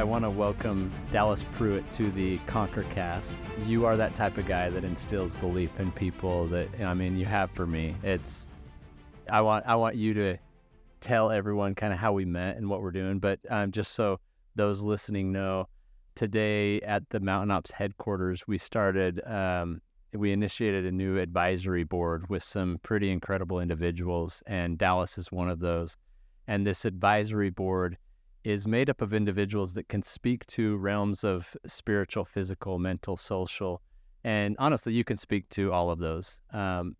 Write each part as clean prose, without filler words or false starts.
want to welcome Dallas Pruitt to the ConquerCast. You are that type of guy that instills belief in people that, you have for me. I want you to tell everyone kind of how we met and what we're doing, but just so those listening know, today at the Mountain Ops headquarters, we initiated a new advisory board with some pretty incredible individuals, and Dallas is one of those. And this advisory board is made up of individuals that can speak to realms of spiritual, physical, mental, social, and honestly, you can speak to all of those.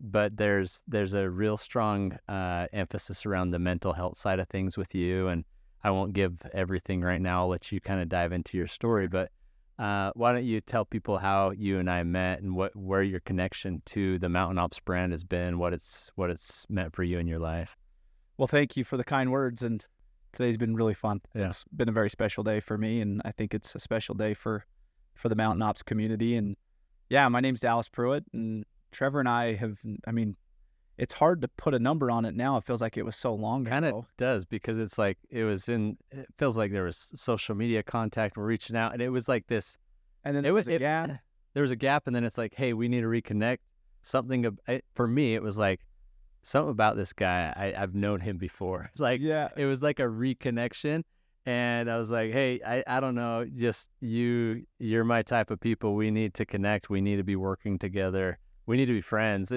But there's a real strong emphasis around the mental health side of things with you, and I won't give everything right now. I'll let you kind of dive into your story, but why don't you tell people how you and I met and where your connection to the Mountain Ops brand has been, what it's meant for you in your life. Well, thank you for the kind words, and today's been really fun. Yeah. It's been a very special day for me, and I think it's a special day for the Mountain Ops community. And yeah, my name's Dallas Pruitt, and Trevor and I have, it's hard to put a number on it now. It feels like it was so long ago. Kind of does, because it's like it feels like there was social media contact, we're reaching out, and it was like this. And then there was a gap, and then it's like, hey, we need to reconnect. For me, it was like, something about this guy, I've known him before. It's like, yeah, it was like a reconnection. And I was like, hey, I don't know, just you're my type of people. We need to connect. We need to be working together. We need to be friends.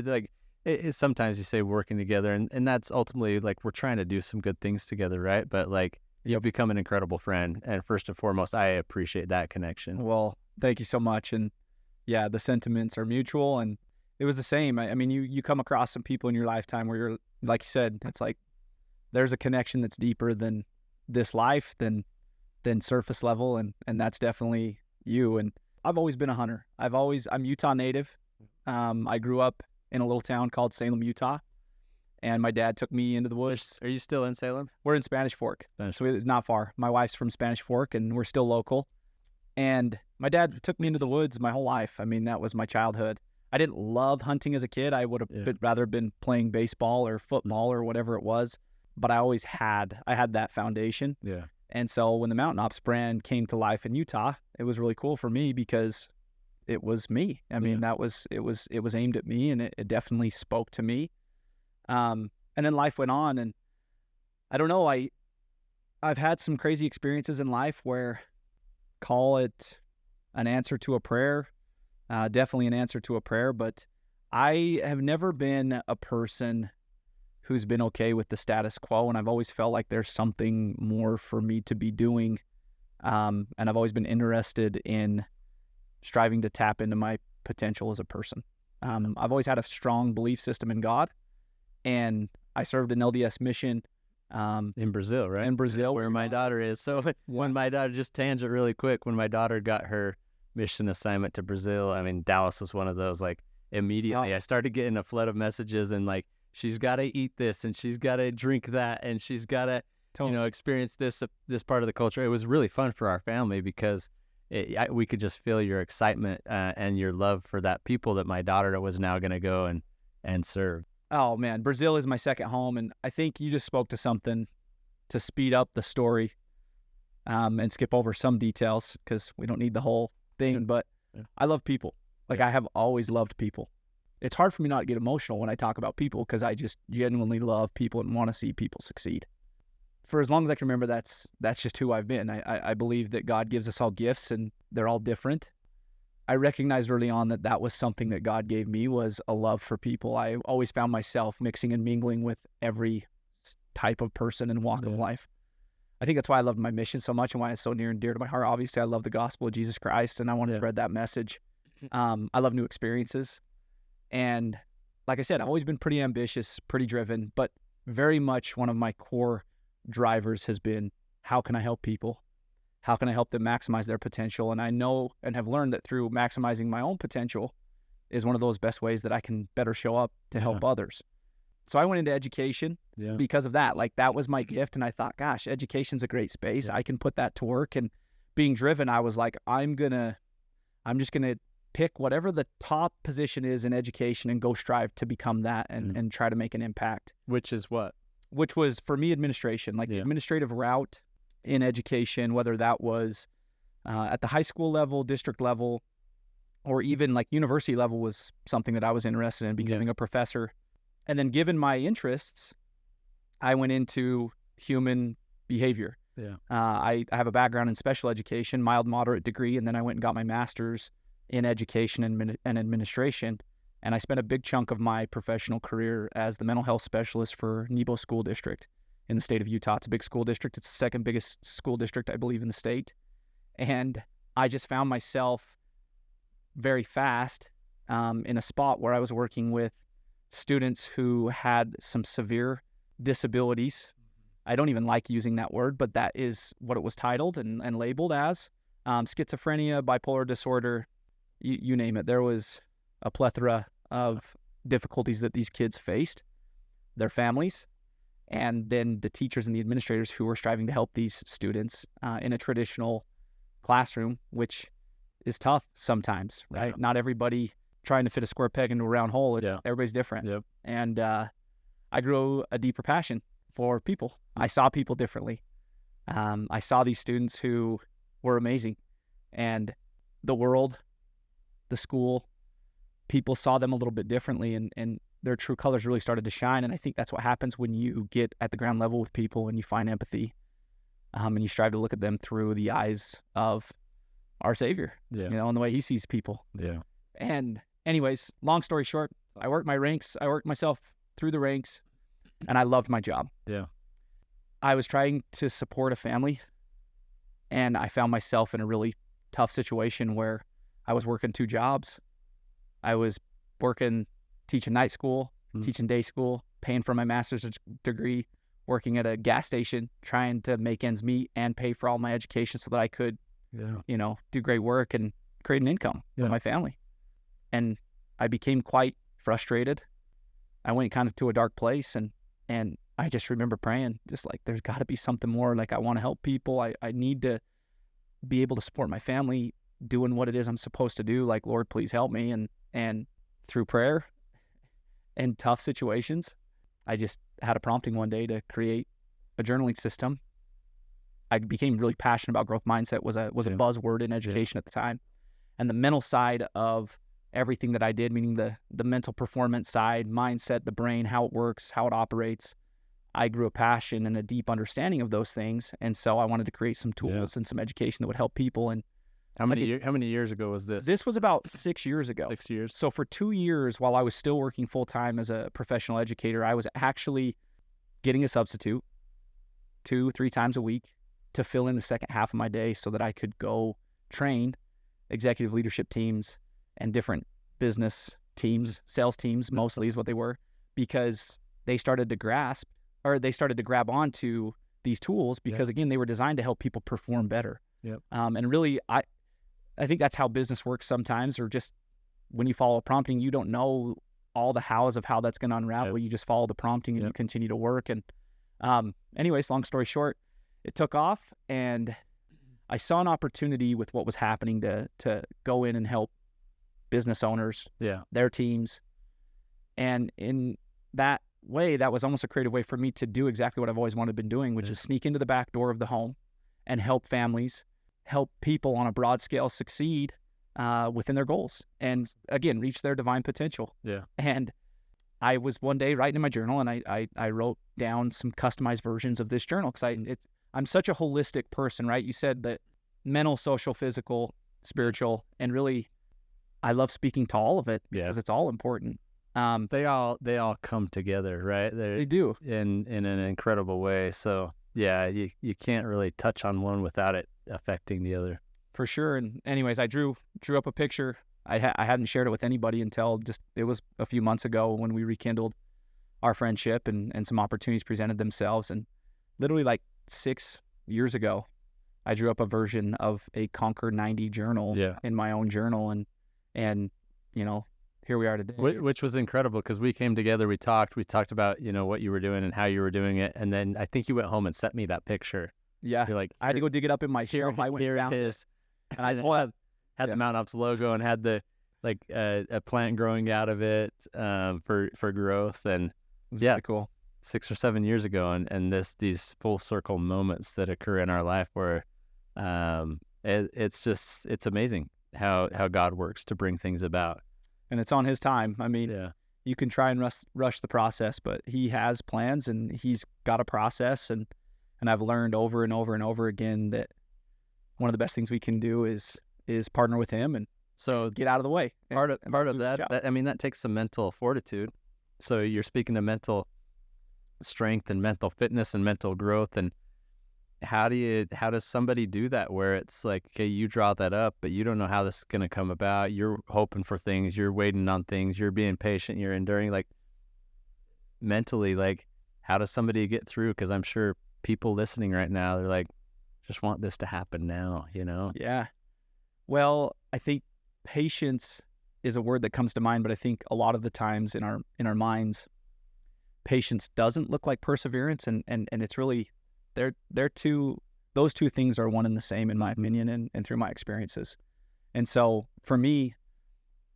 Sometimes you say working together, and that's ultimately like we're trying to do some good things together, right? But like, you've become an incredible friend. And first and foremost, I appreciate that connection. Well, thank you so much. And yeah, the sentiments are mutual, and it was the same. You come across some people in your lifetime where you're, like you said, it's like there's a connection that's deeper than this life, than surface level, and that's definitely you. And I've always been a hunter. I'm Utah native. I grew up in a little town called Salem, Utah, and my dad took me into the woods. Are you still in Salem? We're in Spanish Fork, so it's not far. My wife's from Spanish Fork, and we're still local. And my dad took me into the woods my whole life. That was my childhood. I didn't love hunting as a kid. I would have rather been playing baseball or football or whatever it was, but I had that foundation. Yeah. And so when the Mountain Ops brand came to life in Utah, it was really cool for me because it was me. It was aimed at me, and it definitely spoke to me. And then life went on, and I don't know, I've had some crazy experiences in life where, call it an answer to a prayer, definitely an answer to a prayer, but I have never been a person who's been okay with the status quo, and I've always felt like there's something more for me to be doing, and I've always been interested in striving to tap into my potential as a person. I've always had a strong belief system in God, and I served an LDS mission in Brazil, right? In Brazil, where my daughter is. So when my daughter, just tangent really quick, when my daughter got her mission assignment to Brazil, Dallas was one of those, like, immediately I started getting a flood of messages, and like, she's got to eat this, and she's got to drink that, and she's got to experience this part of the culture. It was really fun for our family because we could just feel your excitement and your love for that people that my daughter was now going to go and serve. Oh man, Brazil is my second home, and I think you just spoke to something to speed up the story and skip over some details because we don't need the whole thing, but I love people. I have always loved people. It's hard for me not to get emotional when I talk about people because I just genuinely love people and want to see people succeed. For as long as I can remember, that's just who I've been. I believe that God gives us all gifts, and they're all different. I recognized early on that was something that God gave me, was a love for people. I always found myself mixing and mingling with every type of person and walk of life. I think that's why I love my mission so much and why it's so near and dear to my heart. Obviously, I love the gospel of Jesus Christ, and I want to spread that message. I love new experiences. And like I said, I've always been pretty ambitious, pretty driven, but very much one of my core drivers has been, how can I help people? How can I help them maximize their potential? And I know and have learned that through maximizing my own potential is one of those best ways that I can better show up to help others. So I went into education because of that. Like, that was my gift. And I thought, gosh, education's a great space. I can put that to work. And being driven, I was like, I'm just going to pick whatever the top position is in education and go strive to become that and try to make an impact. Which is what? Which was, for me, administration, like the administrative route in education, whether that was At the high school level, district level, or even like university level was something that I was interested in, becoming a professor. And then given my interests, I went into human behavior. Yeah. I have a background in special education, mild, moderate degree, and then I went and got my master's in education and administration. And I spent a big chunk of my professional career as the mental health specialist for Nebo School District in the state of Utah. It's a big school district. It's the second biggest school district, I believe, in the state. And I just found myself very fast in a spot where I was working with students who had some severe disabilities. I don't even like using that word, but that is what it was titled and labeled as. Schizophrenia, bipolar disorder, you name it. There was a plethora of difficulties that these kids faced, their families, and then the teachers and the administrators who were striving to help these students in a traditional classroom, which is tough sometimes, right? Yeah. Not everybody trying to fit a square peg into a round hole. Everybody's different. Yep. And I grew a deeper passion for people. I saw people differently. I saw these students who were amazing, and the world, the school, people saw them a little bit differently, and their true colors really started to shine. And I think that's what happens when you get at the ground level with people and you find empathy, and you strive to look at them through the eyes of our Savior, and the way he sees people. Yeah. And anyways, long story short, I worked my ranks. I worked myself through the ranks, and I loved my job. Yeah. I was trying to support a family, and I found myself in a really tough situation where I was working 2 jobs. I was working, teaching night school, teaching day school, paying for my master's degree, working at a gas station, trying to make ends meet and pay for all my education so that I could, do great work and create an income for my family. And I became quite frustrated. I went kind of to a dark place, and I just remember praying, just like, there's got to be something more. Like, I want to help people. I need to be able to support my family doing what it is I'm supposed to do. Like, Lord, please help me. And through prayer and tough situations, I just had a prompting one day to create a journaling system. I became really passionate about growth mindset, was a buzzword in education at the time. And the mental side of everything that I did, meaning the mental performance side, mindset, the brain, how it works, how it operates, I grew a passion and a deep understanding of those things. And so I wanted to create some tools and some education that would help people. And how many years ago was this? This was about 6 years ago. 6 years. So for 2 years, while I was still working full-time as a professional educator, I was actually getting a substitute 2-3 times a week to fill in the second half of my day so that I could go train executive leadership teams and different business teams, sales teams mostly is what they were, because they started to grab onto these tools because, again, they were designed to help people perform better. Yep. And really, I think that's how business works sometimes, or just when you follow a prompting, you don't know all the hows of how that's going to unravel. You just follow the prompting and you continue to work. And anyways, long story short, it took off, and I saw an opportunity with what was happening to go in and help business owners, their teams. And in that way, that was almost a creative way for me to do exactly what I've always wanted to been doing, which is sneak into the back door of the home and help families, help people on a broad scale succeed within their goals, and again, reach their divine potential. And I was one day writing in my journal, and I wrote down some customized versions of this journal, because I'm such a holistic person, right? You said that mental, social, physical, spiritual, and really I love speaking to all of it because it's all important. They all come together, right? They do in an incredible way. So you can't really touch on one without it affecting the other. For sure. And anyways, I drew up a picture. I hadn't shared it with anybody until it was a few months ago when we rekindled our friendship and some opportunities presented themselves. And literally like 6 years ago, I drew up a version of a Conquer 90 journal in my own journal. And here we are today. Which was incredible, because we came together, we talked about, what you were doing and how you were doing it. And then I think you went home and sent me that picture. Yeah. You're like, I had to go dig it up in my shelf. I went down it. And I had the Mountain Ops logo and had the a plant growing out of it for growth. And really cool. 6 or 7 years ago, and these full circle moments that occur in our life where It's amazing how God works to bring things about. And it's on his time. I mean, Yeah. you can try and rush the process, but he has plans and he's got a process. And I've learned over and over and over again that one of the best things we can do is partner with him and So get out of the way. part of and do the that, job. I mean, that takes some mental fortitude. So you're speaking to mental strength and mental fitness and mental growth. And how does somebody do that where it's like, okay, you draw that up, but you don't know how this is going to come about. You're hoping for things, you're waiting on things, you're being patient, you're enduring, like mentally, like how does somebody get through? Because I'm sure people listening right now, they're like, just want this to happen now, you know? Yeah. Well, I think patience is a word that comes to mind, but I think a lot of the times in our minds, patience doesn't look like perseverance, and it's really those two things are one and the same in my opinion and through my experiences. And so for me,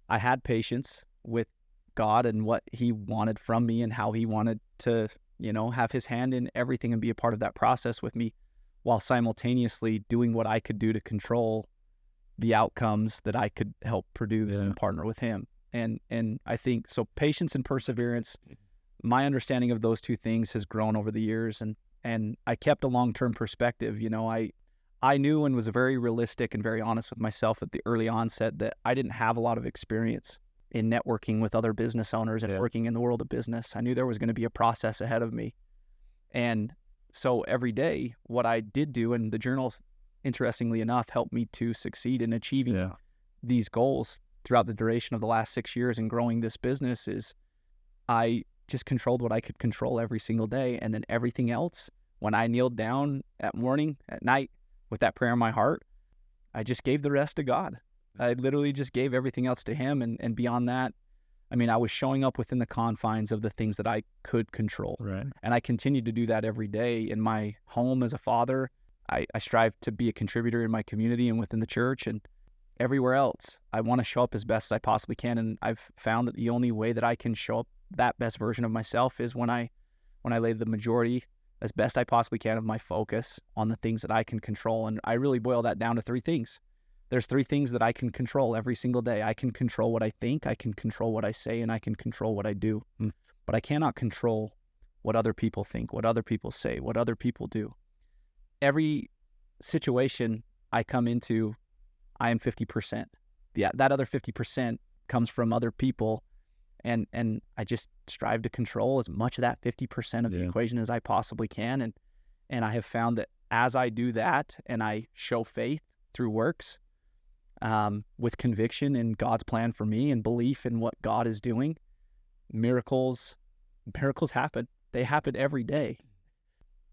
I had patience with God and what he wanted from me and how he wanted to, have his hand in everything and be a part of that process with me, while simultaneously doing what I could do to control the outcomes that I could help produce and partner with him. And I think so patience and perseverance, my understanding of those two things has grown over the years, and I kept a long-term perspective. I knew and was very realistic and very honest with myself at the early onset that I didn't have a lot of experience in networking with other business owners and working in the world of business. I knew there was going to be a process ahead of me. And so every day, what I did do, and the journal, interestingly enough, helped me to succeed in achieving these goals throughout the duration of the last 6 years and growing this business, is I just controlled what I could control every single day. And then everything else, when I kneeled down at morning, at night, with that prayer in my heart, I just gave the rest to God. I literally just gave everything else to him. And beyond that, I mean, I was showing up within the confines of the things that I could control. Right. And I continued to do that every day in my home as a father. I strive to be a contributor in my community and within the church, and everywhere else. I want to show up as best as I possibly can. And I've found that the only way that I can show up that best version of myself is when I lay the majority, as best I possibly can, of my focus on the things that I can control. And I really boil that down to three things. There's three things that I can control every single day. I can control what I think, I can control what I say, and I can control what I do. But I cannot control what other people think, what other people say, what other people do. Every situation I come into, I am 50%. That other 50% comes from other people. And I just strive to control as much of that 50% of the equation as I possibly can. And I have found that as I do that and I show faith through works, with conviction in God's plan for me and belief in what God is doing, miracles happen. They happen every day.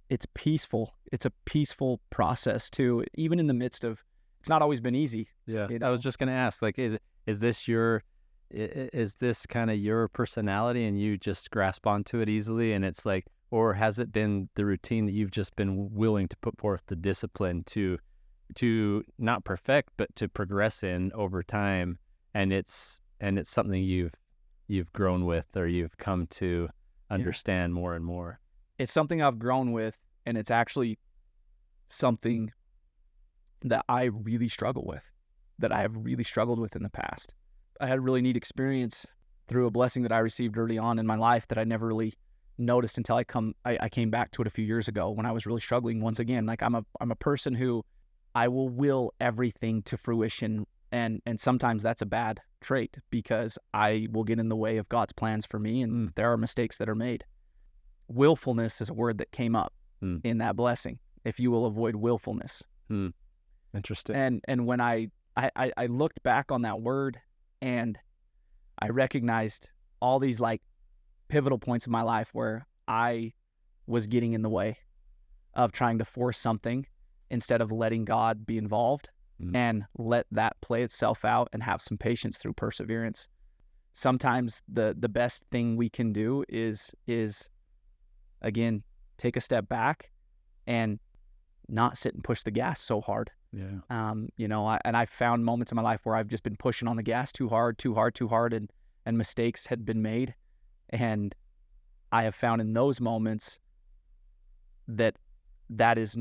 It's peaceful. It's a peaceful process too, even in the midst of, it's not always been easy. Yeah. I was just going to ask, like, is this kind of your personality and you just grasp onto it easily, and it's like, or has it been the routine that you've just been willing to put forth the discipline to not perfect, but to progress in over time, and it's something you've grown with, or you've come to understand more and more? It's something I've grown with, and it's actually something that I really struggle with, that I have really struggled with in the past. I had a really neat experience through a blessing that I received early on in my life that I never really noticed until I came back to it a few years ago when I was really struggling once again. Like I'm a person who I will everything to fruition, and sometimes that's a bad trait because I will get in the way of God's plans for me, and there are mistakes that are made. Willfulness is a word that came up in that blessing. If you will avoid willfulness. Interesting. And when I looked back on that word, and I recognized all these like pivotal points in my life where I was getting in the way of trying to force something instead of letting God be involved and let that play itself out and have some patience through perseverance. Sometimes the best thing we can do is again, take a step back and not sit and push the gas so hard. Yeah. I found moments in my life where I've just been pushing on the gas too hard, and mistakes had been made. And I have found in those moments that there's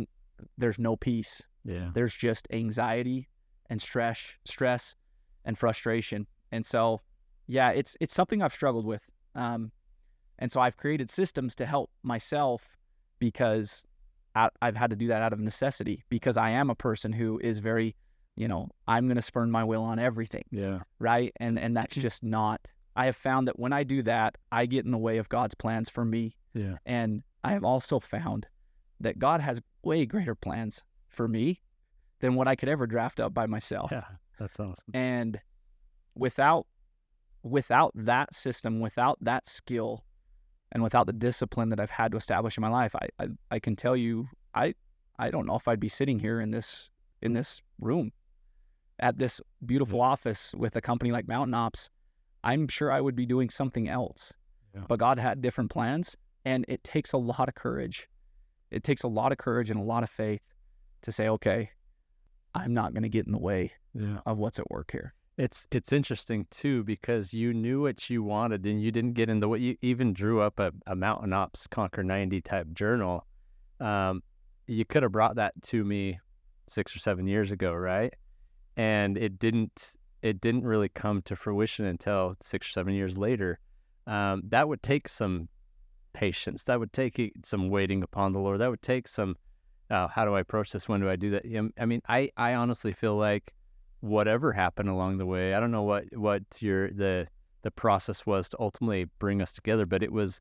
no peace Yeah. There's just anxiety and stress and frustration. And so, yeah, it's something I've struggled with. And so I've created systems to help myself because I've had to do that out of necessity, because I am a person who is very, I'm going to spurn my will on everything. Yeah. Right. And that's just not, I have found that when I do that, I get in the way of God's plans for me. Yeah. And I have also found that God has way greater plans for me than what I could ever draft up by myself. Yeah. That's awesome. And without that system, without that skill, and without the discipline that I've had to establish in my life, I can tell you, I don't know if I'd be sitting here in this room at this beautiful office with a company like MTN Ops. I'm sure I would be doing something else. Yeah. But God had different plans, and it takes a lot of courage. It takes a lot of courage and a lot of faith to say, okay, I'm not going to get in the way of what's at work here. It's interesting too, because you knew what you wanted and you didn't get in the way. You even drew up a MTN Ops Conquer 90 type journal. You could have brought that to me 6 or 7 years ago, right? And it didn't really come to fruition until 6 or 7 years later. That would take some patience. That would take some waiting upon the Lord. That would take some, how do I approach this? When do I do that? I mean, I honestly feel like whatever happened along the way, I don't know what the process was to ultimately bring us together, but it was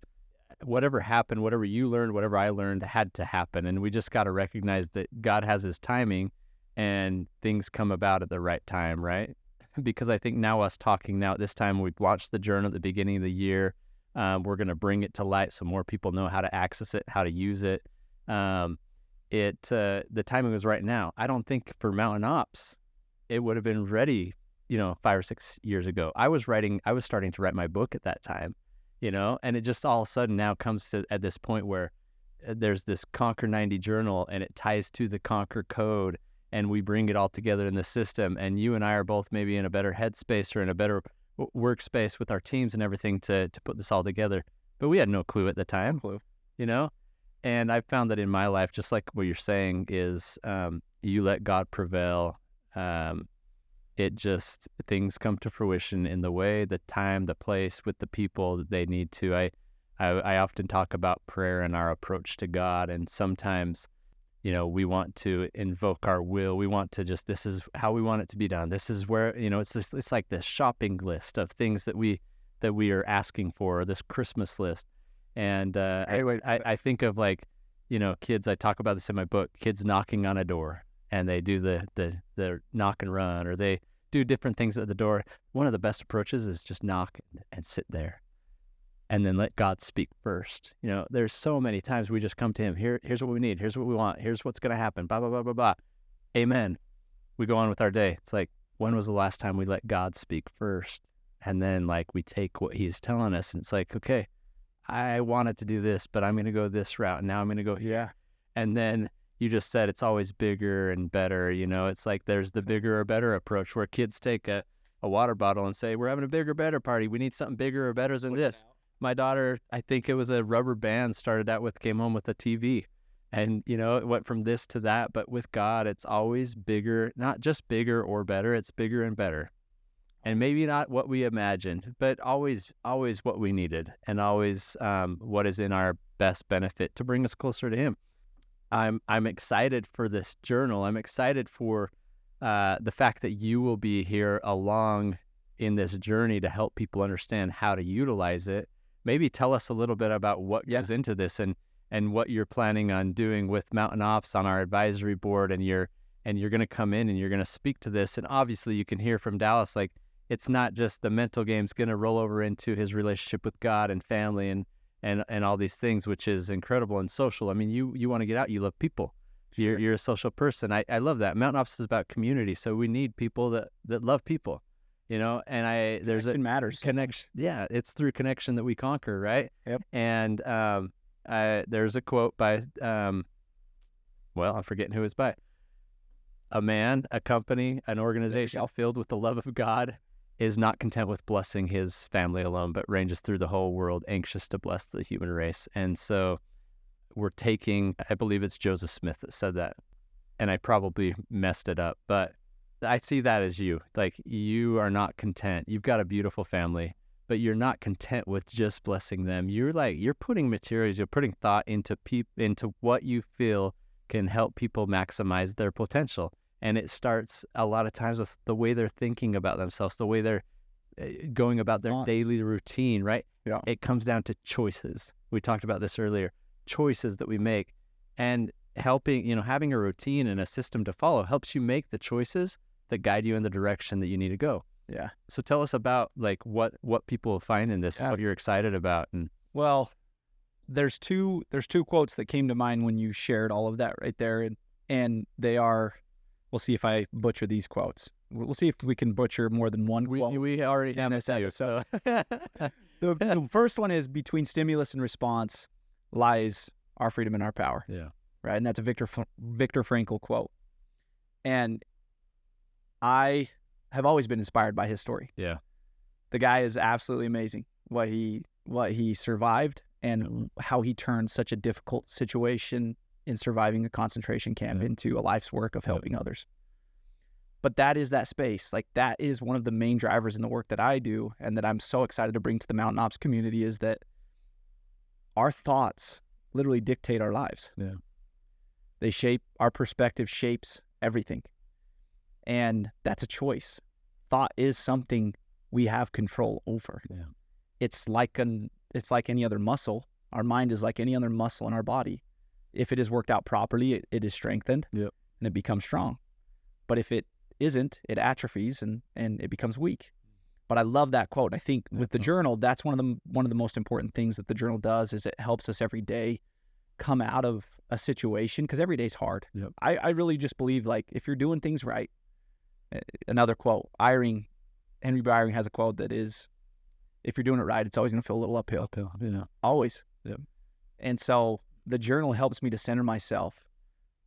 whatever happened, whatever you learned, whatever I learned had to happen. And we just got to recognize that God has his timing and things come about at the right time, right? Because I think now us talking now at this time, we've launched the journal at the beginning of the year. We're going to bring it to light so more people know how to access it, how to use it. The timing was right now. I don't think for MTN Ops, it would have been ready, 5 or 6 years ago. I was starting to write my book at that time, and it just all of a sudden now comes to at this point where there's this Conquer 90 journal and it ties to the Conquer code and we bring it all together in the system. And you and I are both maybe in a better headspace or in a better workspace with our teams and everything to put this all together. But we had no clue at the time, And I found that in my life, just like what you're saying is you let God prevail. Things come to fruition in the way, the time, the place, with the people that they need to. I often talk about prayer and our approach to God, and sometimes, we want to invoke our will. We want to this is how we want it to be done. This is where, it's like this shopping list of things that we are asking for, this Christmas list. And I think of kids, I talk about this in my book, kids knocking on a door. And they do the knock and run, or they do different things at the door. One of the best approaches is just knock and sit there and then let God speak first. There's so many times we just come to him. Here's what we need. Here's what we want. Here's what's going to happen. Blah, blah, blah, blah, blah. Amen. We go on with our day. It's like, when was the last time we let God speak first? And then we take what he's telling us and it's like, okay, I wanted to do this, but I'm going to go this route. And now I'm going to go here. Yeah. And then you just said it's always bigger and better. It's like there's the bigger or better approach where kids take a water bottle and say, we're having a bigger, better party. We need something bigger or better than this. My daughter, I think it was a rubber band, started out with, came home with a TV. And, it went from this to that. But with God, it's always bigger, not just bigger or better. It's bigger and better. And maybe not what we imagined, but always what we needed, and always what is in our best benefit to bring us closer to him. I'm excited for this journal. I'm excited for the fact that you will be here along in this journey to help people understand how to utilize it. Maybe tell us a little bit about what goes into this and what you're planning on doing with MTN Ops on our advisory board. And you're going to come in and you're going to speak to this. And obviously you can hear from Dallas, it's not just the mental game's going to roll over into his relationship with God and family and all these things, which is incredible and social. I mean, you want to get out. You love people. Sure. You're a social person. I love that. MTN Ops is about community, so we need people that love people, And there's a matters. Connection. Yeah, it's through connection that we conquer, right? Yep. And there's a quote by, I'm forgetting who it's by. A man, a company, an organization filled with the love of God is not content with blessing his family alone, but ranges through the whole world, anxious to bless the human race. And so we're taking, I believe it's Joseph Smith that said that. and I probably messed it up, but I see that as you. Like, you are not content. You've got a beautiful family, but you're not content with just blessing them. You're putting materials, you're putting thought into what you feel can help people maximize their potential. And it starts a lot of times with the way they're thinking about themselves, the way they're going about their daily routine, right? Yeah. It comes down to choices. We talked about this earlier. Choices that we make, and helping, having a routine and a system to follow helps you make the choices that guide you in the direction that you need to go. Yeah. So tell us about like what people will find in this, what you're excited about. And well, there's two quotes that came to mind when you shared all of that right there, and they are, we'll see if I butcher these quotes. We'll see if we can butcher more than one quote. We already have this episode. So the first one is, between stimulus and response lies our freedom and our power. Yeah. Right. And that's a Viktor Frankl quote. And I have always been inspired by his story. Yeah. The guy is absolutely amazing. What he survived and how he turned such a difficult situation in surviving a concentration camp into a life's work of helping others. But that is that space. Like, that is one of the main drivers in the work that I do, and that I'm so excited to bring to the Mountain Ops community, is that our thoughts literally dictate our lives. Yeah. They shape, our perspective shapes everything. And that's a choice. Thought is something we have control over. Yeah. It's like any other muscle. Our mind is like any other muscle in our body. If it is worked out properly, it is strengthened and it becomes strong. But if it isn't, it atrophies and it becomes weak. But I love that quote. I think with the journal, that's one of the most important things that the journal does, is it helps us every day come out of a situation, because every day's hard. Yep. I really just believe, like, if you're doing things right, another quote, Henry B. Eyring has a quote that is, if you're doing it right, it's always going to feel a little uphill. Always. Yep. And so the journal helps me to center myself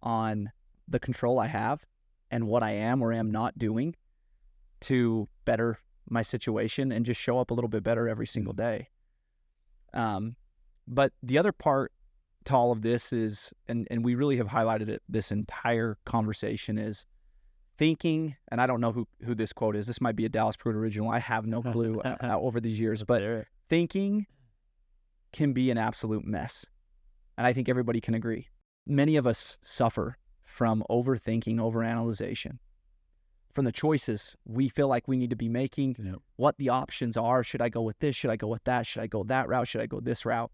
on the control I have and what I am or am not doing to better my situation and just show up a little bit better every single day. But the other part to all of this is, and we really have highlighted it this entire conversation, is thinking, and I don't know who this quote is. This might be a Dallas Pruitt original. I have no clue over these years, but thinking can be an absolute mess. And I think everybody can agree. Many of us suffer from overthinking, overanalyzation, from the choices we feel like we need to be making, what the options are. Should I go with this? Should I go with that? Should I go that route? Should I go this route?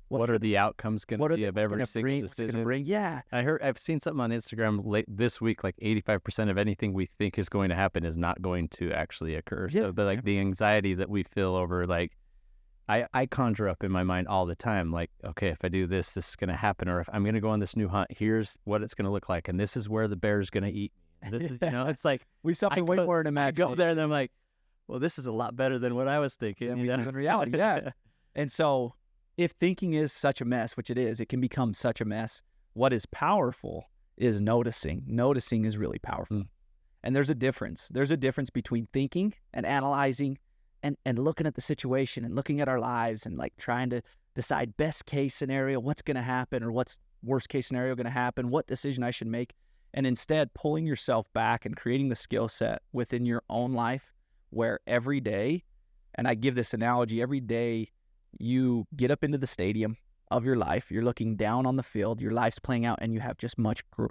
What are the outcomes going to be of every single decision? Yeah. I've seen something on Instagram this week, like 85% of anything we think is going to happen is not going to actually occur. Yeah. So, but like the anxiety that we feel over, like, I conjure up in my mind all the time, like, okay, if I do this, this is going to happen. Or if I'm going to go on this new hunt, here's what it's going to look like. And this is where the bear's going to eat. And this is, it's like, we suffer way more in imagination. I go there and I'm like, well, this is a lot better than what I was thinking. In reality, yeah. And so if thinking is such a mess, which it is, it can become such a mess. What is powerful is noticing. Noticing is really powerful. And there's a difference. There's a difference between thinking and analyzing and looking at the situation and looking at our lives and like trying to decide best case scenario, what's going to happen, or what's worst case scenario going to happen, what decision I should make. And instead pulling yourself back and creating the skill set within your own life where every day, and I give this analogy, every day you get up into the stadium of your life, you're looking down on the field, your life's playing out, and you have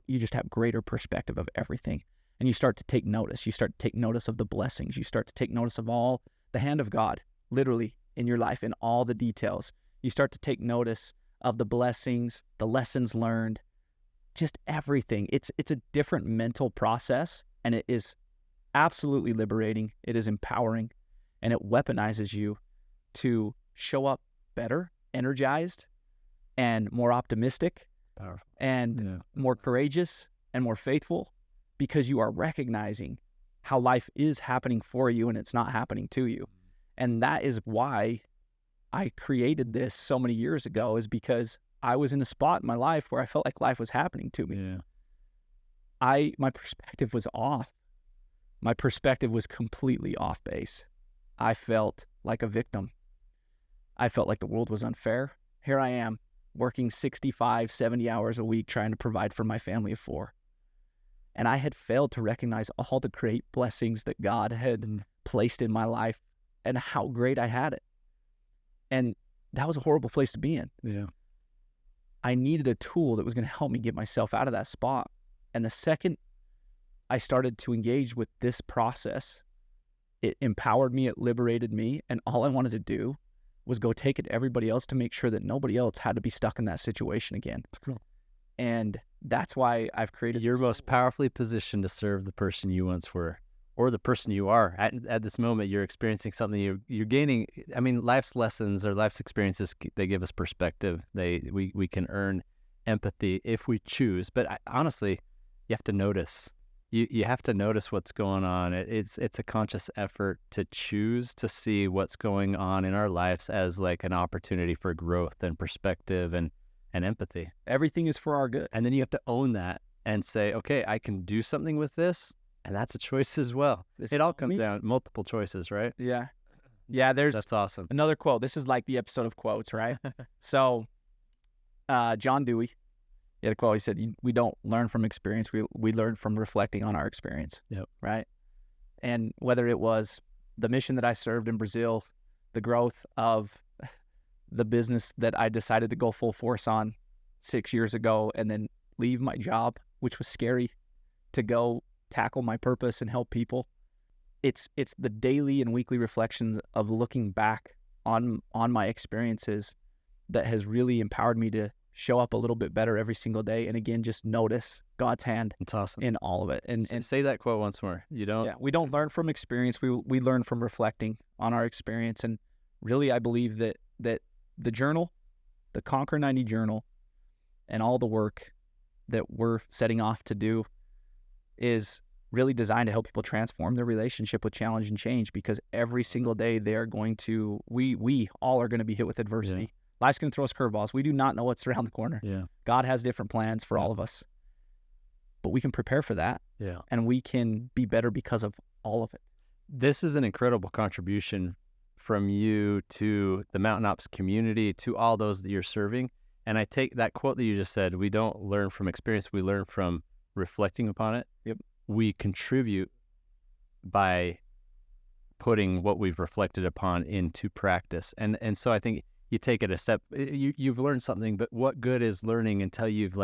you just have greater perspective of everything. And you start to take notice. You start to take notice of the blessings. You start to take notice of all the hand of God, literally, in your life, in all the details. You start to take notice of the blessings, the lessons learned, just everything. It's a different mental process, and it is absolutely liberating. It is empowering, and it weaponizes you to show up better, energized, and more optimistic, powerful, and more courageous and more faithful, because you are recognizing how life is happening for you and it's not happening to you. And that is why I created this so many years ago, is because I was in a spot in my life where I felt like life was happening to me. Yeah. My perspective was off. My perspective was completely off base. I felt like a victim. I felt like the world was unfair. Here I am, working 65, 70 hours a week trying to provide for my family of 4. And I had failed to recognize all the great blessings that God had placed in my life and how great I had it. And that was a horrible place to be in. Yeah. I needed a tool that was going to help me get myself out of that spot. And the second I started to engage with this process, it empowered me, it liberated me, and all I wanted to do was go take it to everybody else to make sure that nobody else had to be stuck in that situation again. That's cool. And that's why I've created... You're most powerfully positioned to serve the person you once were, or the person you are. At this moment, you're experiencing something, you're gaining... I mean, life's lessons or life's experiences, they give us perspective. We can earn empathy if we choose. But honestly, you have to notice. You have to notice what's going on. It's a conscious effort to choose to see what's going on in our lives as like an opportunity for growth and perspective and empathy. Everything is for our good. And then you have to own that and say, okay, I can do something with this, and that's a choice as well. It all comes down multiple choices, right? Yeah. Yeah, that's awesome. Another quote. This is like the episode of quotes, right? So John Dewey, he had a quote. He said, we don't learn from experience. We learn from reflecting on our experience. Yep. Right? And whether it was the mission that I served in Brazil, the growth of the business that I decided to go full force on 6 years ago and then leave my job, which was scary, to go tackle my purpose and help people. It's the daily and weekly reflections of looking back on my experiences that has really empowered me to show up a little bit better every single day. And again, just notice God's hand. It's awesome. In all of it. And say that quote once more. We don't learn from experience. We learn from reflecting on our experience. And really, I believe that the journal, the Conquer 90 journal, and all the work that we're setting off to do is really designed to help people transform their relationship with challenge and change, because every single day they are going to, we all are going to be hit with adversity. Yeah. Life's going to throw us curveballs. We do not know what's around the corner. Yeah. God has different plans for all of us, but we can prepare for that. Yeah. And we can be better because of all of it. This is an incredible contribution from you to the Mountain Ops community, to all those that you're serving. And I take that quote that you just said, we don't learn from experience, we learn from reflecting upon it. Yep. We contribute by putting what we've reflected upon into practice. And so I think you take it a step, you've learned something, but what good is learning until you've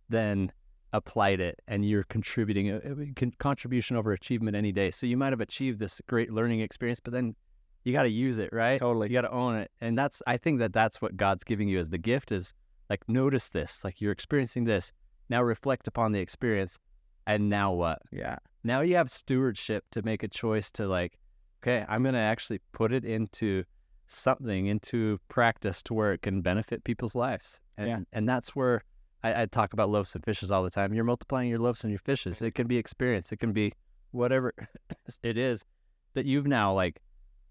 then applied it and you're contributing, contribution over achievement any day. So you might have achieved this great learning experience, but then you got to use it, right? Totally. You got to own it. And I think that's what God's giving you as the gift is, notice this, you're experiencing this. Now reflect upon the experience. And now what? Yeah. Now you have stewardship to make a choice to okay, I'm going to actually put it into something, into practice to where it can benefit people's lives. And that's where I talk about loaves and fishes all the time. You're multiplying your loaves and your fishes. It can be experience. It can be whatever it is that you've now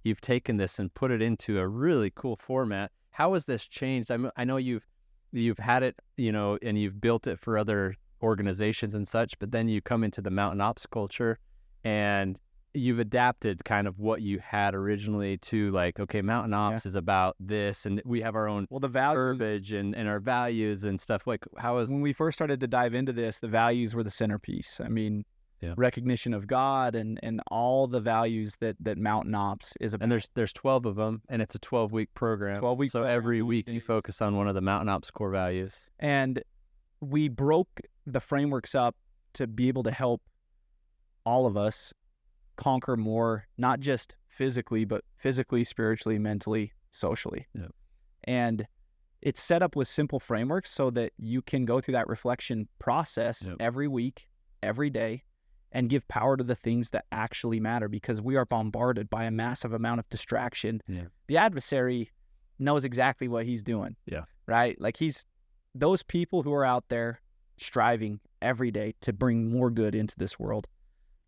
you've taken this and put it into a really cool format. How has this changed? I know you've had it, and you've built it for other organizations and such, but then you come into the Mountain Ops culture and you've adapted kind of what you had originally to okay, Mountain Ops is about this, and we have our own the values, verbiage and our values and stuff. When we first started to dive into this, the values were the centerpiece. I mean, recognition of God and all the values that Mountain Ops is about. And there's 12 of them, and it's a 12-week program. 12 weeks. So every week you focus on one of the Mountain Ops core values. And we broke the frameworks up to be able to help all of us conquer more, not just physically, but physically, spiritually, mentally, socially. Yeah. And it's set up with simple frameworks so that you can go through that reflection process every week, every day, and give power to the things that actually matter, because we are bombarded by a massive amount of distraction. Yeah. The adversary knows exactly what he's doing. Yeah. Right? Those people who are out there striving every day to bring more good into this world,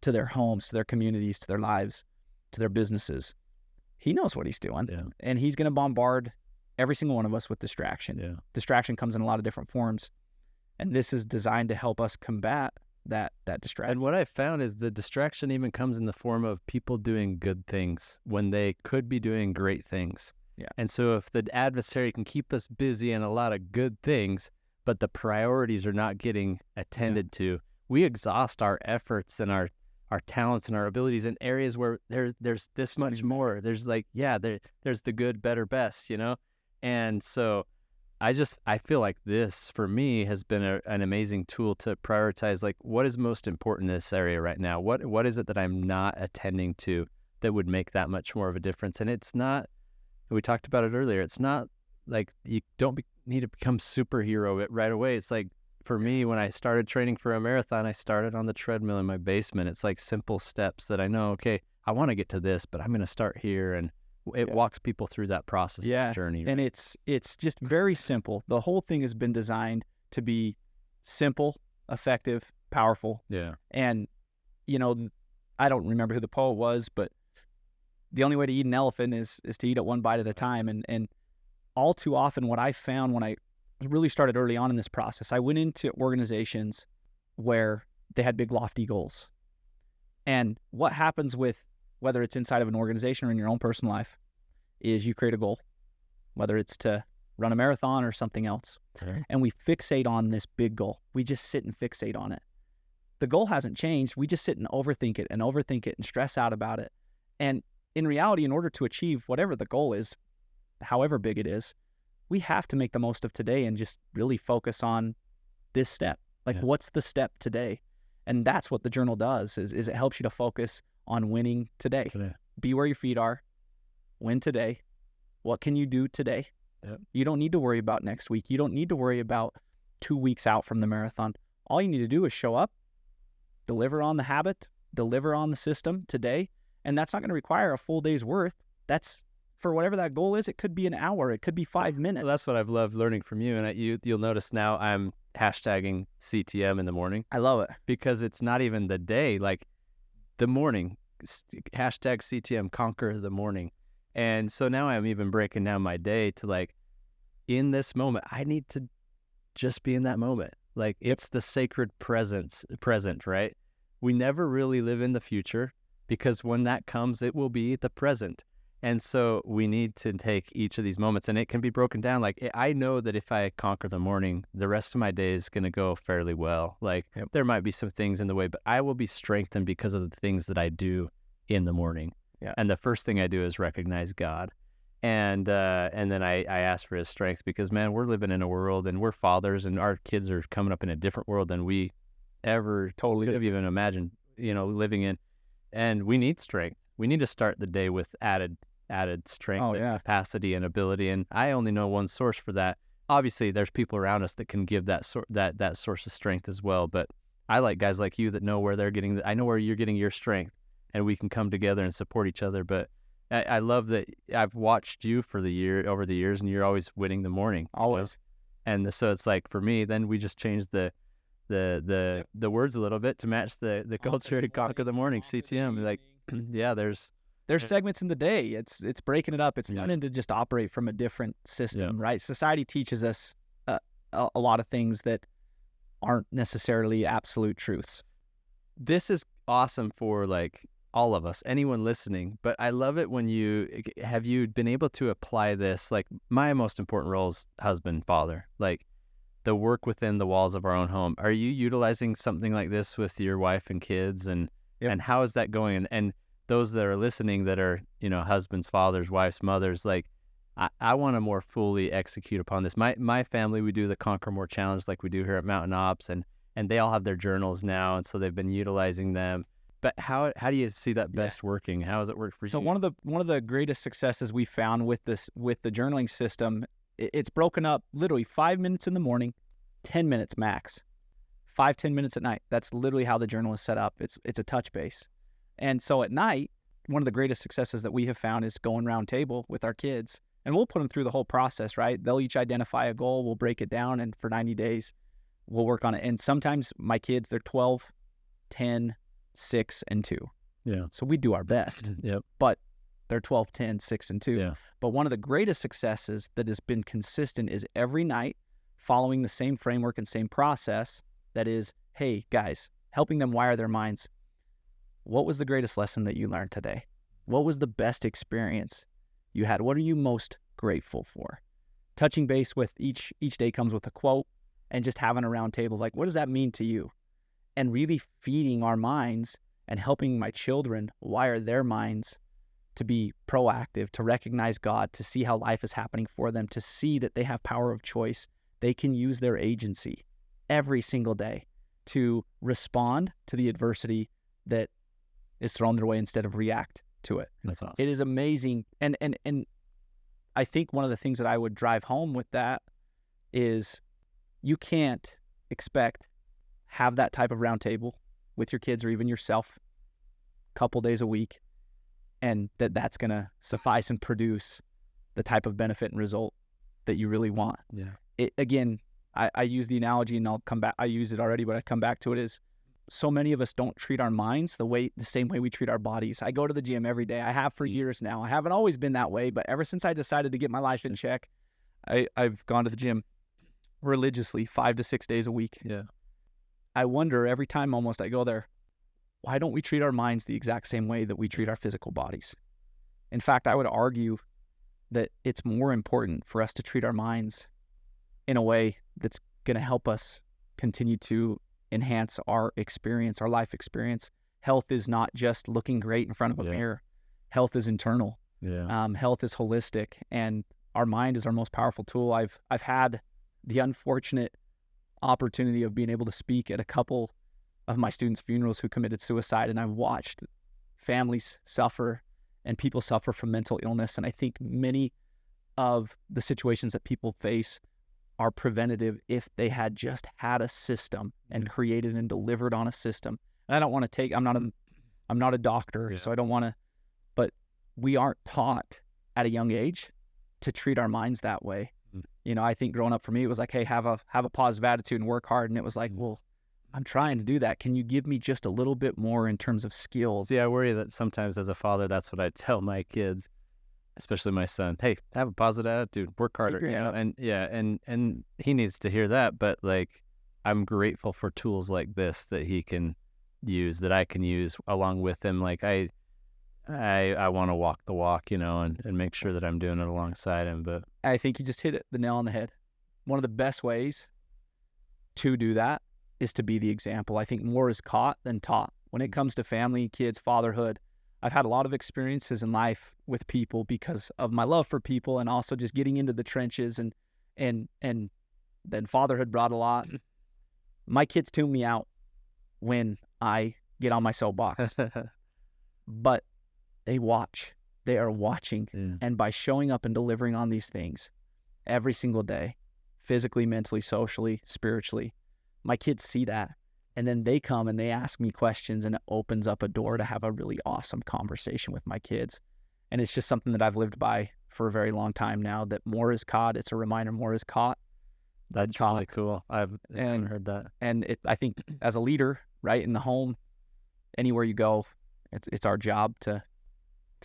to their homes, to their communities, to their lives, to their businesses. He knows what he's doing. Yeah. And he's going to bombard every single one of us with distraction. Yeah. Distraction comes in a lot of different forms. And this is designed to help us combat that distraction. And what I found is the distraction even comes in the form of people doing good things when they could be doing great things. Yeah. And so if the adversary can keep us busy in a lot of good things, but the priorities are not getting attended to, we exhaust our efforts and our talents and our abilities in areas where there's this much more. There's like, there's the good, better, best, And so I feel like this for me has been an amazing tool to prioritize, like, what is most important in this area right now? What is it that I'm not attending to that would make that much more of a difference? And it's not, we talked about it earlier, it's not like you don't need to become superhero right away. It's like, for me, when I started training for a marathon, I started on the treadmill in my basement. It's like simple steps that I know, okay, I want to get to this, but I'm going to start here. And it walks people through that process journey. And it's just very simple. The whole thing has been designed to be simple, effective, powerful. Yeah. And, I don't remember who the poet was, but the only way to eat an elephant is to eat it one bite at a time. And all too often what I found when I really started early on in this process, I went into organizations where they had big lofty goals. And what happens with, whether it's inside of an organization or in your own personal life, is you create a goal, whether it's to run a marathon or something else. Okay. And we fixate on this big goal. We just sit and fixate on it. The goal hasn't changed. We just sit and overthink it and stress out about it. And in reality, in order to achieve whatever the goal is, however big it is, we have to make the most of today and just really focus on this step. Like, what's the step today? And that's what the journal does, is it helps you to focus on winning today. Be where your feet are, win today. What can you do today? Yep. You don't need to worry about next week. You don't need to worry about 2 weeks out from the marathon. All you need to do is show up, deliver on the habit, deliver on the system today. And that's not going to require a full day's worth. That's, for whatever that goal is, it could be an hour. It could be 5 minutes. Well, that's what I've loved learning from you. And you'll notice now I'm hashtagging CTM in the morning. I love it. Because it's not even the day, like the morning. Hashtag CTM, conquer the morning. And so now I'm even breaking down my day to, like, in this moment, I need to just be in that moment. Like, it's the sacred present, right? We never really live in the future, because when that comes, it will be the present. And so we need to take each of these moments, and it can be broken down. Like, I know that if I conquer the morning, the rest of my day is going to go fairly well. Like, there might be some things in the way, but I will be strengthened because of the things that I do in the morning. Yeah. And the first thing I do is recognize God. And then I ask for his strength, because, man, we're living in a world, and we're fathers, and our kids are coming up in a different world than we ever could have even imagined, living in. And we need strength. We need to start the day with added strength, and capacity and ability. And I only know one source for that. Obviously, there's people around us that can give that source of strength as well. But I like guys like you that know where they're getting. I know where you're getting your strength, and we can come together and support each other. But I love that I've watched you over the years, and you're always winning the morning. Always. And so it's like, for me, then we just changed the words a little bit to match the culture to conquer the morning, CTM. Like, there's segments in the day. It's breaking it up. It's learning to just operate from a different system, right? Society teaches us a lot of things that aren't necessarily absolute truths. This is awesome for, like, all of us, anyone listening. But I love it when have you been able to apply this? Like, my most important role is husband, father, like the work within the walls of our own home. Are you utilizing something like this with your wife and kids? And how is that going? And those that are listening that are, husbands, fathers, wives, mothers, like, I want to more fully execute upon this. My family, we do the Conquer More Challenge like we do here at MTN Ops, and they all have their journals now, and so they've been utilizing them. But how do you see that best working? How does it work for you? So one of the greatest successes we found with the journaling system, it's broken up literally 5 minutes in the morning, 10 minutes max, 5-10 minutes at night. That's literally how the journal is set up. It's a touch base. And so at night, one of the greatest successes that we have found is going round table with our kids, and we'll put them through the whole process, right? They'll each identify a goal. We'll break it down, and for 90 days, we'll work on it. And sometimes my kids, they're 12, 10, 6, and 2. Yeah. So we do our best. Yep. But they're 12, 10, 6, and 2. Yeah. But one of the greatest successes that has been consistent is every night following the same framework and same process. That is, hey, guys, helping them wire their minds. What was the greatest lesson that you learned today? What was the best experience you had? What are you most grateful for? Touching base with each day comes with a quote, and just having a round table, like, what does that mean to you? and really feeding our minds and helping my children wire their minds to be proactive, to recognize God, to see how life is happening for them, to see that they have power of choice. They can use their agency every single day to respond to the adversity that is thrown their way instead of react to it. That's awesome. It is amazing. And I think one of the things that I would drive home with that is you can't have that type of round table with your kids or even yourself a couple days a week, and that's going to suffice and produce the type of benefit and result that you really want. Yeah. Again, I use the analogy, and I'll come back. I used it already, but I come back to it, is so many of us don't treat our minds the same way we treat our bodies. I go to the gym every day. I have for years now. I haven't always been that way, but ever since I decided to get my life in check, I've gone to the gym religiously 5 to 6 days a week. Yeah. I wonder every time almost I go there, why don't we treat our minds the exact same way that we treat our physical bodies? In fact, I would argue that it's more important for us to treat our minds in a way that's going to help us continue to enhance our experience, our life experience. Health is not just looking great in front of a mirror. Health is internal. Yeah. Health is holistic, and our mind is our most powerful tool. I've had the unfortunate opportunity of being able to speak at a couple of my students' funerals who committed suicide, and I've watched families suffer and people suffer from mental illness. And I think many of the situations that people face are preventative if they had just had a system and created and delivered on a system. And I don't want to I'm not a doctor, so I don't want to, but we aren't taught at a young age to treat our minds that way. You know, I think growing up for me, it was like, hey, have a positive attitude and work hard. And it was like, well, I'm trying to do that. Can you give me just a little bit more in terms of skills? See, I worry that sometimes as a father, that's what I tell my kids, especially my son. Hey, have a positive attitude, work harder. You know? And he needs to hear that. But like, I'm grateful for tools like this that he can use, that I can use along with him. Like I want to walk the walk, you know, and make sure that I'm doing it alongside him. But I think you just hit the nail on the head. One of the best ways to do that is to be the example. I think more is caught than taught. When it comes to family, kids, fatherhood, I've had a lot of experiences in life with people because of my love for people, and also just getting into the trenches, and then fatherhood brought a lot. My kids tune me out when I get on my soapbox, but they watch. They are watching. Yeah. And by showing up and delivering on these things every single day, physically, mentally, socially, spiritually, my kids see that. And then they come and they ask me questions, and it opens up a door to have a really awesome conversation with my kids. And it's just something that I've lived by for a very long time now, that more is caught. It's a reminder, more is caught. That's really cool. I've never heard that. And I think as a leader, right, in the home, anywhere you go, it's our job to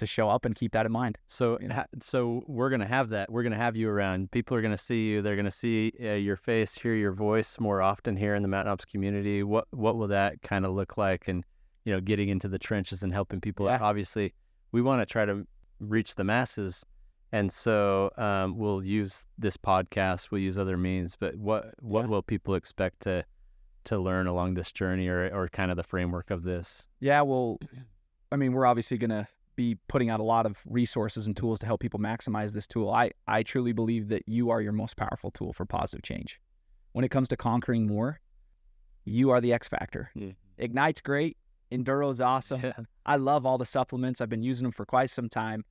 show up and keep that in mind. So, so we're going to have that. We're going to have you around. People are going to see you. They're going to see your face, hear your voice more often here in the Mountain Ops community. What will that kind of look like? And, you know, getting into the trenches and helping people out. Obviously, we want to try to reach the masses. And so we'll use this podcast. We'll use other means. But what will people expect to learn along this journey, or kind of the framework of this? Yeah, well, I mean, we're obviously going to be putting out a lot of resources and tools to help people maximize this tool. I truly believe that you are your most powerful tool for positive change. When it comes to conquering more, you are the X factor. Yeah. Ignite's great. Enduro's awesome. Yeah. I love all the supplements. I've been using them for quite some time,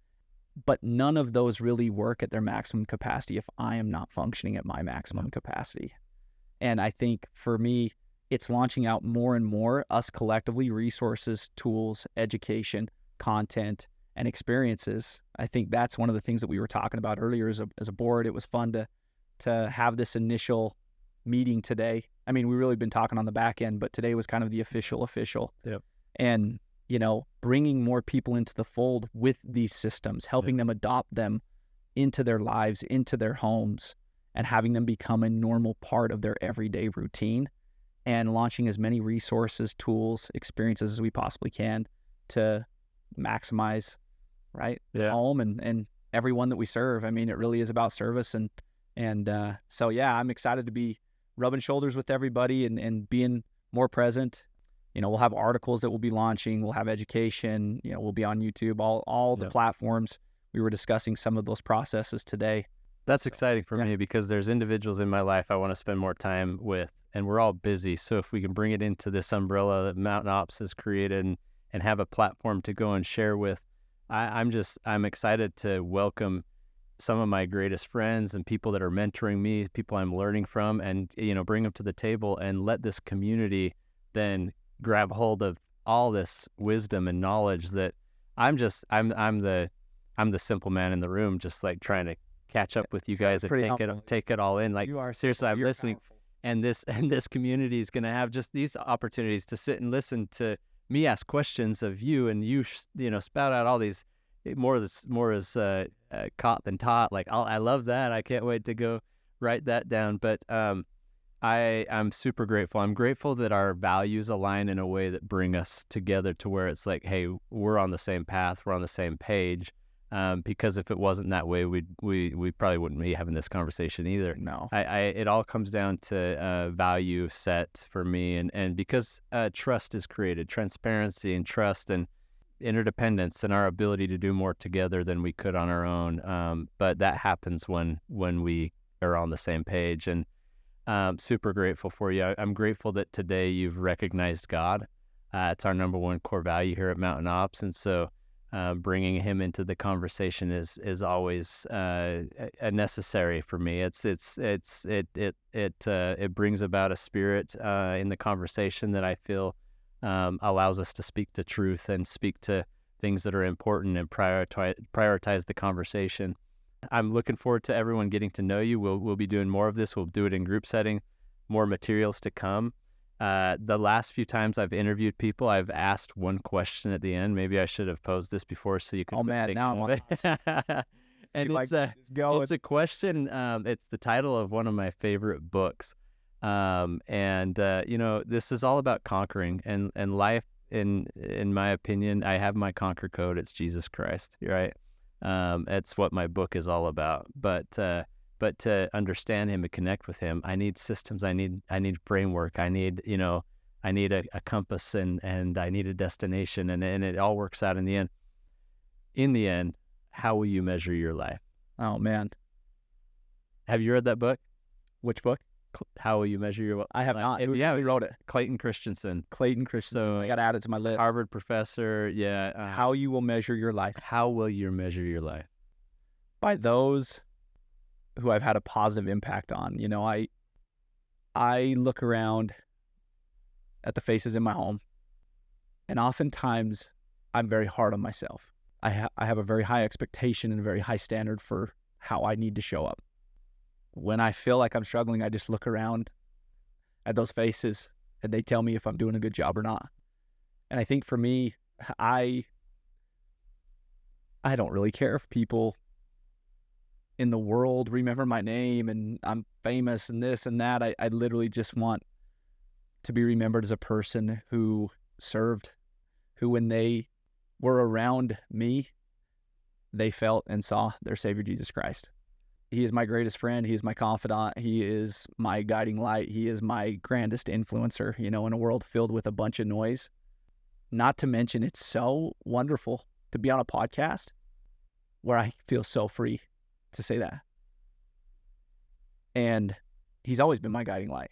but none of those really work at their maximum capacity if I am not functioning at my maximum capacity. And I think for me, it's launching out more and more, us collectively, resources, tools, education, content, and experiences. I think that's one of the things that we were talking about earlier as a board. It was fun to have this initial meeting today. I mean, we've really been talking on the back end, but today was kind of the official. Yep. And, you know, bringing more people into the fold with these systems, helping them adopt them into their lives, into their homes, and having them become a normal part of their everyday routine, and launching as many resources, tools, experiences as we possibly can to maximize, right, the home and everyone that we serve. I mean, it really is about service, and so yeah, I'm excited to be rubbing shoulders with everybody and being more present We'll have articles that we'll be launching. We'll have education. We'll be on YouTube, all the platforms. We were discussing some of those processes today. That's exciting for me because there's individuals in my life I want to spend more time with, and we're all busy. So if we can bring it into this umbrella that Mountain Ops has created and have a platform to go and share with, I'm excited to welcome some of my greatest friends and people that are mentoring me, people I'm learning from, and bring them to the table and let this community then grab hold of all this wisdom and knowledge that I'm the simple man in the room, just like trying to catch up with you guys and take it all in. Like, seriously, I'm listening, and this community is going to have just these opportunities to sit and listen to me ask questions of you, and you spout out all these more as caught than taught. Like, I love that. I can't wait to go write that down. But I'm super grateful. I'm grateful that our values align in a way that bring us together to where it's like, hey, we're on the same path, we're on the same page. Because if it wasn't that way, we probably wouldn't be having this conversation either. No, it all comes down to value set for me, and because trust is created, transparency and trust and interdependence, and our ability to do more together than we could on our own. But that happens when we are on the same page, and super grateful for you. I'm grateful that today you've recognized God. It's our number one core value here at Mountain Ops, and so bringing him into the conversation is always a necessary for me. It brings about a spirit in the conversation that I feel allows us to speak the truth and speak to things that are important and prioritize the conversation. I'm looking forward to everyone getting to know you. We'll be doing more of this. We'll do it in group setting, more materials to come. The last few times I've interviewed people, I've asked one question at the end. Maybe I should have posed this before so you can. Oh man, now I'm and it's a question. It's the title of one of my favorite books. This is all about conquering and life. In my opinion, I have my conquer code. It's Jesus Christ, right? It's what my book is all about. But to understand him and connect with him, I need systems. I need framework. I need a compass and I need a destination, and it all works out in the end. In the end, how will you measure your life? Oh man, have you read that book? Which book? How Will You Measure Your Life? I have not. We wrote it. Clayton Christensen. So I got to add it to my list. Harvard professor. Yeah. How you will measure your life. How will you measure your life? By those who I've had a positive impact on. I look around at the faces in my home, and oftentimes I'm very hard on myself. I have a very high expectation and a very high standard for how I need to show up. When I feel like I'm struggling, I just look around at those faces and they tell me if I'm doing a good job or not. And I think for me, I don't really care if people in the world remember my name and I'm famous and this and that. I literally just want to be remembered as a person who served, who when they were around me, they felt and saw their Savior Jesus Christ. He is my greatest friend. He is my confidant. He is my guiding light. He is my grandest influencer, in a world filled with a bunch of noise. Not to mention, it's so wonderful to be on a podcast where I feel so free to say that. And he's always been my guiding light.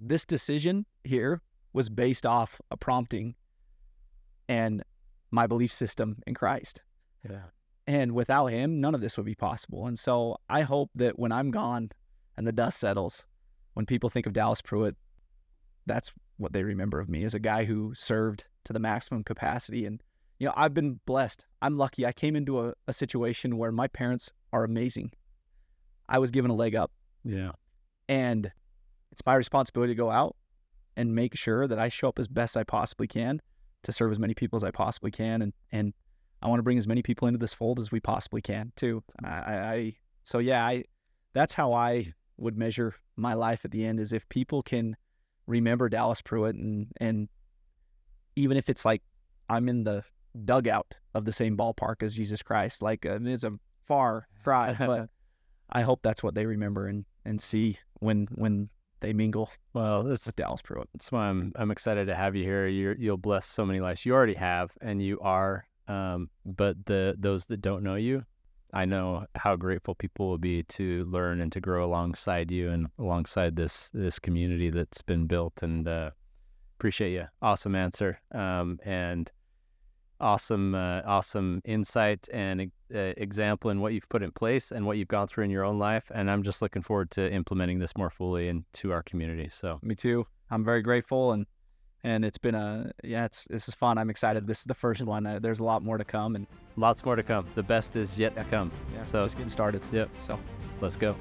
This decision here was based off a prompting and my belief system in Christ. Yeah. And without him, none of this would be possible. And so I hope that when I'm gone and the dust settles, when people think of Dallas Pruitt, that's what they remember of me, as a guy who served to the maximum capacity. And, I've been blessed. I'm lucky. I came into a situation where my parents are amazing. I was given a leg up. Yeah. And it's my responsibility to go out and make sure that I show up as best I possibly can to serve as many people as I possibly can. And I want to bring as many people into this fold as we possibly can too. That's how I would measure my life at the end, is if people can remember Dallas Pruitt and even if it's like I'm in the dugout of the same ballpark as Jesus Christ, it's a far cry, but I hope that's what they remember and see when they mingle Well, that's with Dallas Pruitt. why I'm excited to have you here. You'll bless so many lives. You already have, and you are. But those that don't know you, I know how grateful people will be to learn and to grow alongside you and alongside this community that's been built. And appreciate you. Awesome answer. And awesome insight and example in what you've put in place and what you've gone through in your own life. And I'm just looking forward to implementing this more fully into our community. So me too. I'm very grateful, and it's been this is fun. I'm excited. This is the first one. There's a lot more to come, and lots more to come. The best is yet to come. Yeah, so just getting started. Yep. So let's go.